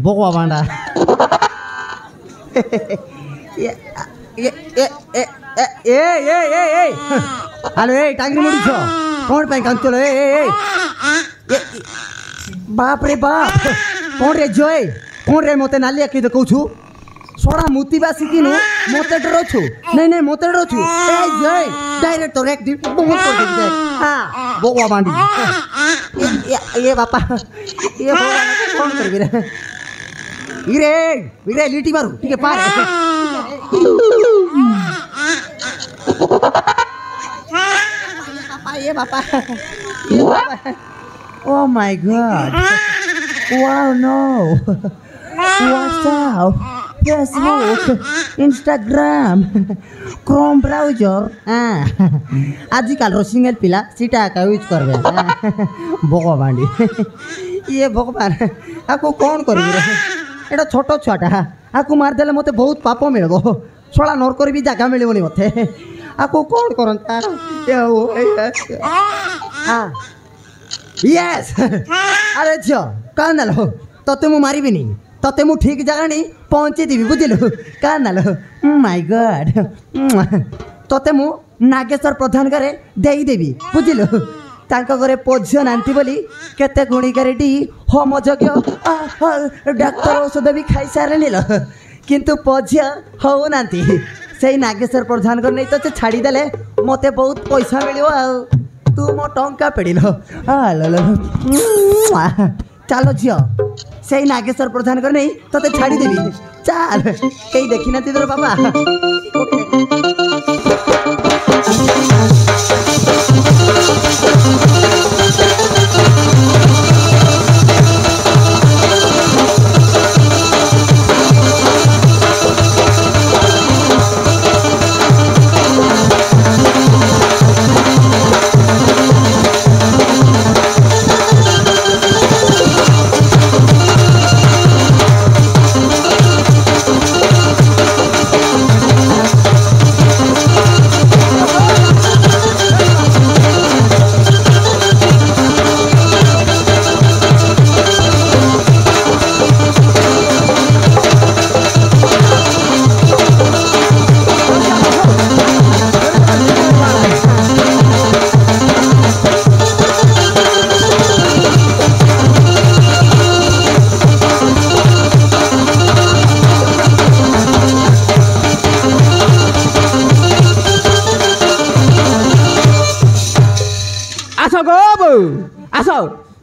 বকবা বান্ডা আরে এই টাঙ্গি মরিছ কোন পাই কাঞ্চল বাপ রে বাপ কোন রে জয় কোন রে মতে নালি আকি তো কହୁଛୁ सोड़ा मुतिबा सिकिनु मोते डरोछु नहीं मोते डरोछु ए जय डायरेक्ट तो एक दिन बहुत कर दे हां बोवा बांडी ये बापा ये बोवा कौन कर रे इरे इरे लिटी मारू ठीक है पार ये बापा oh my god wow no WhatsApp Facebook, Instagram, Chrome browser, आजकल रो सिंगल पिला सीटा का यूज करबे भगवान ये भगवान आको कौन करबे रे एटा छोटो छुआटा आको मार देले मते बहुत पाप मिलबो छोड़ा नरकर भी जागा मिलबोनी मते आको कौन करंता यस अरे छो कानलो तते मु मारिबिनी तते मु ठीक जगह नहीं पहुँचे देवी बुझिलु कानालो माय गॉड तते मु नागेश्वर प्रधान घरे देई देवी बुझिलु तांको घरे पोझियो नांती बोली केते गुणी करे डी होम यज्ञ डॉक्टर औषध भी खाई सारे नीलो किंतु पोझियो हो नांती सेई नागेश्वर प्रधान घर नहीं तो छाड़ी देले मते बहुत पैसा मिलियो आ तू मो टंका पेडिलो चलो झियो से नागेश्वर प्रधान कर नहीं तो छाड़ी देवी चल कहीं देखी ना तोर बाबा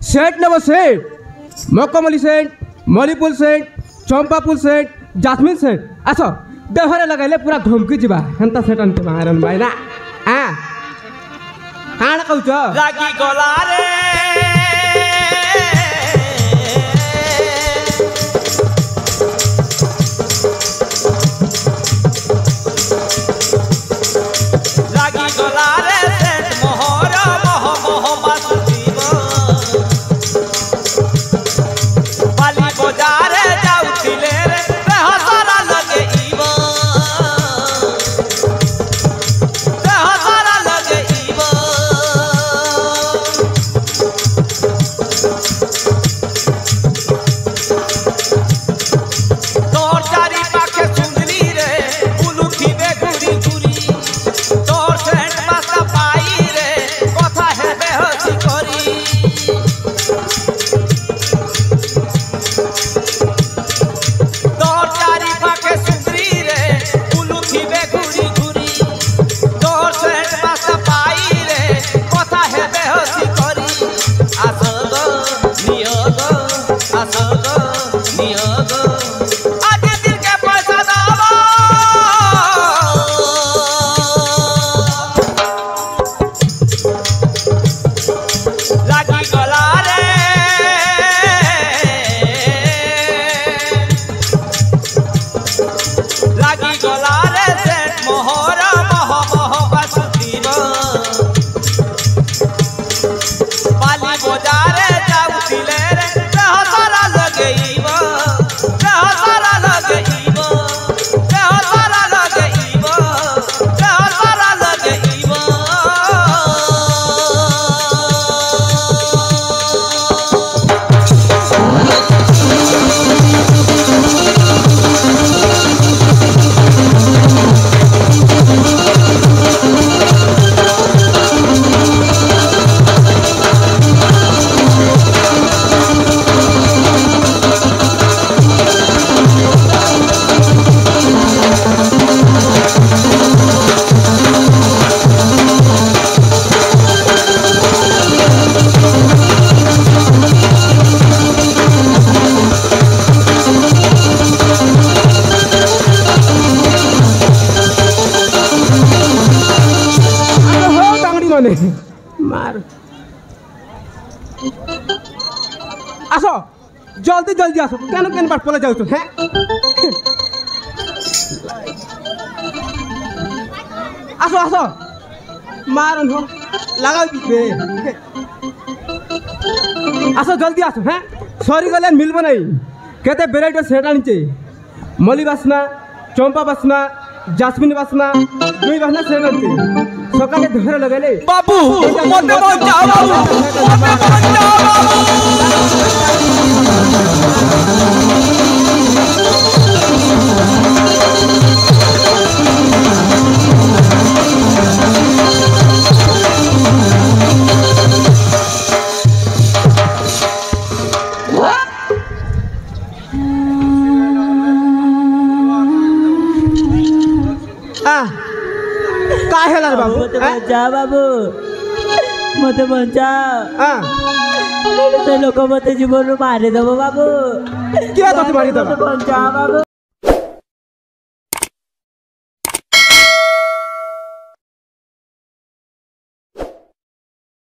सेट नंबर सेट मकमली सेट मलीपुल सेट चंपापुल सेट जास्मिन सेट आस देहरे लगाइले पूरा घमकी जीवा हेंता सेट अंत मारन भाई ना काण कहउछ लागी गला रे लागी गला रे सेट मोहरा मोह मोह बासुदी मार আসো জলদি জলদি আসো কেন কেন বার পলে যাও তো হ্যাঁ আসো আসো মারন হো লাগাও দিবে আসো জলদি আসো হ্যাঁ সরি গলে মিলবো নাই কেতে ভ্যারাইটি সেট আনছে মলি বাসনা চম্পা বাসনা জাসমিন বাসনা দুই বাসনা সেট আনছে সকালে ধরে লাগাইলে বাবু মতে বাঁচাও বাবু মতে বাঁচাও काय हेला रे बाबू मते बचा बाबू मते बचा हां ते लोक मते जीवन मारी देबो बाबू किया तो मारी दबा बचा बाबू